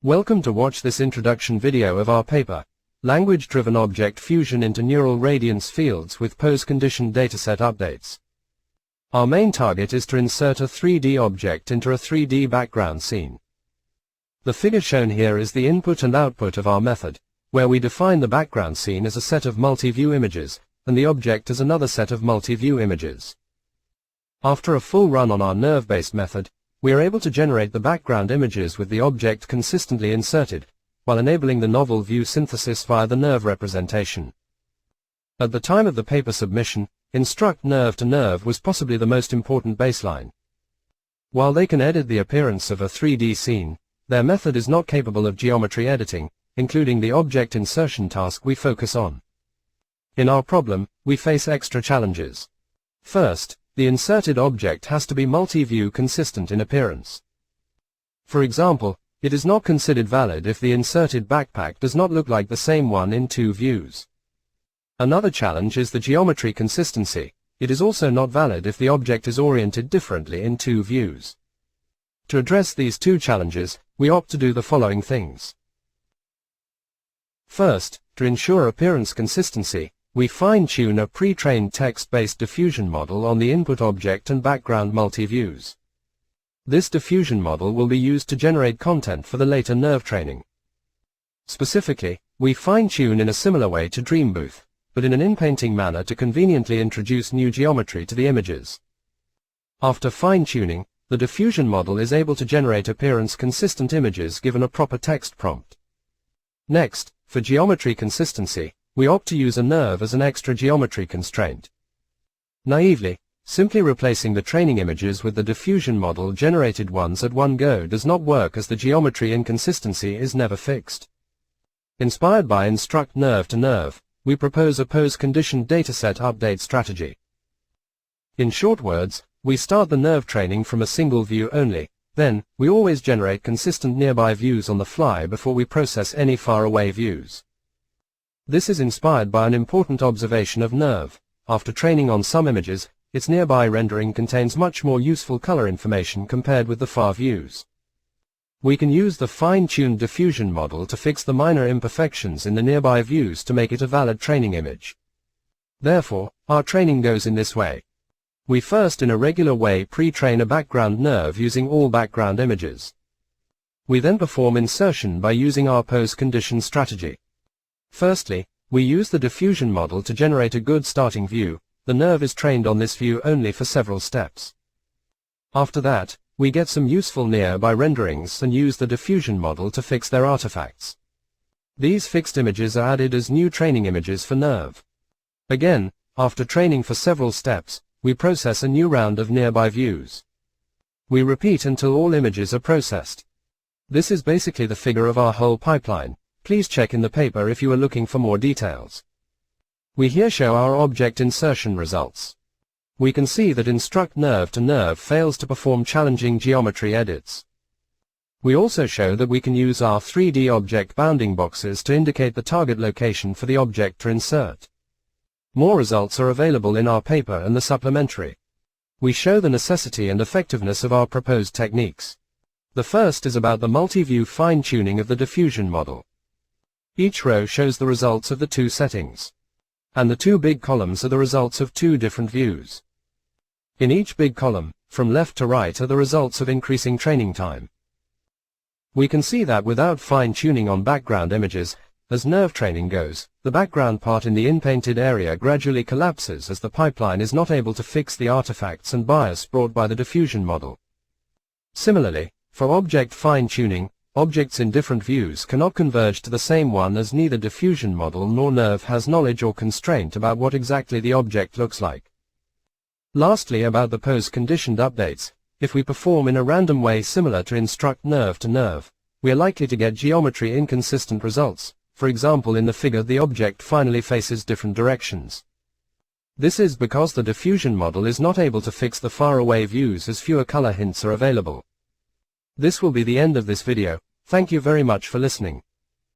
Welcome to watch this introduction video of our paper, Language-Driven Object Fusion into Neural Radiance Fields with Pose-Conditioned Dataset Updates. Our main target is to insert a 3D object into a 3D background scene. The figure shown here is the input and output of our method, where we define the background scene as a set of multi-view images, and the object as another set of multi-view images. After a full run on our NeRF-based method, we are able to generate the background images with the object consistently inserted, while enabling the novel view synthesis via the NeRF representation. At the time of the paper submission, Instruct NeRF to NeRF was possibly the most important baseline. While they can edit the appearance of a 3D scene, their method is not capable of geometry editing, including the object insertion task we focus on. In our problem, we face extra challenges. First, the inserted object has to be multi-view consistent in appearance. For example, it is not considered valid if the inserted backpack does not look like the same one in two views. Another challenge is the geometry consistency. It is also not valid if the object is oriented differently in two views. To address these two challenges, we opt to do the following things. First, to ensure appearance consistency, we fine-tune a pre-trained text-based diffusion model on the input object and background multi-views. This diffusion model will be used to generate content for the later NeRF training. Specifically, we fine-tune in a similar way to Dreambooth, but in an in-painting manner to conveniently introduce new geometry to the images. After fine-tuning, the diffusion model is able to generate appearance-consistent images given a proper text prompt. Next, for geometry consistency, we opt to use a NeRF as an extra geometry constraint. Naively, simply replacing the training images with the diffusion model generated ones at one go does not work, as the geometry inconsistency is never fixed. Inspired by Instruct NeRF to NeRF, we propose a Pose-Conditioned Dataset Update strategy. In short words, we start the NeRF training from a single view only, then, we always generate consistent nearby views on the fly before we process any faraway views. This is inspired by an important observation of NeRF. After training on some images, its nearby rendering contains much more useful color information compared with the far views. We can use the fine-tuned diffusion model to fix the minor imperfections in the nearby views to make it a valid training image. Therefore, our training goes in this way. We first in a regular way pre-train a background NeRF using all background images. We then perform insertion by using our pose-condition strategy. Firstly, we use the diffusion model to generate a good starting view. The NeRF is trained on this view only for several steps. After that, we get some useful nearby renderings and use the diffusion model to fix their artifacts. These fixed images are added as new training images for NeRF. Again, after training for several steps, we process a new round of nearby views. We repeat until all images are processed. This is basically the figure of our whole pipeline. Please check in the paper if you are looking for more details. We here show our object insertion results. We can see that Instruct NeRF to NeRF fails to perform challenging geometry edits. We also show that we can use our 3D object bounding boxes to indicate the target location for the object to insert. More results are available in our paper and the supplementary. We show the necessity and effectiveness of our proposed techniques. The first is about the multi-view fine-tuning of the diffusion model. Each row shows the results of the two settings. And the two big columns are the results of two different views. In each big column, from left to right, are the results of increasing training time. We can see that without fine-tuning on background images, as NeRF training goes, the background part in the in-painted area gradually collapses as the pipeline is not able to fix the artifacts and bias brought by the diffusion model. Similarly, for object fine-tuning, objects in different views cannot converge to the same one, as neither diffusion model nor NeRF has knowledge or constraint about what exactly the object looks like. Lastly, about the pose-conditioned updates, if we perform in a random way similar to Instruct NeRF to NeRF, we are likely to get geometry inconsistent results. For example, in the figure the object finally faces different directions. This is because the diffusion model is not able to fix the faraway views, as fewer color hints are available. This will be the end of this video. Thank you very much for listening.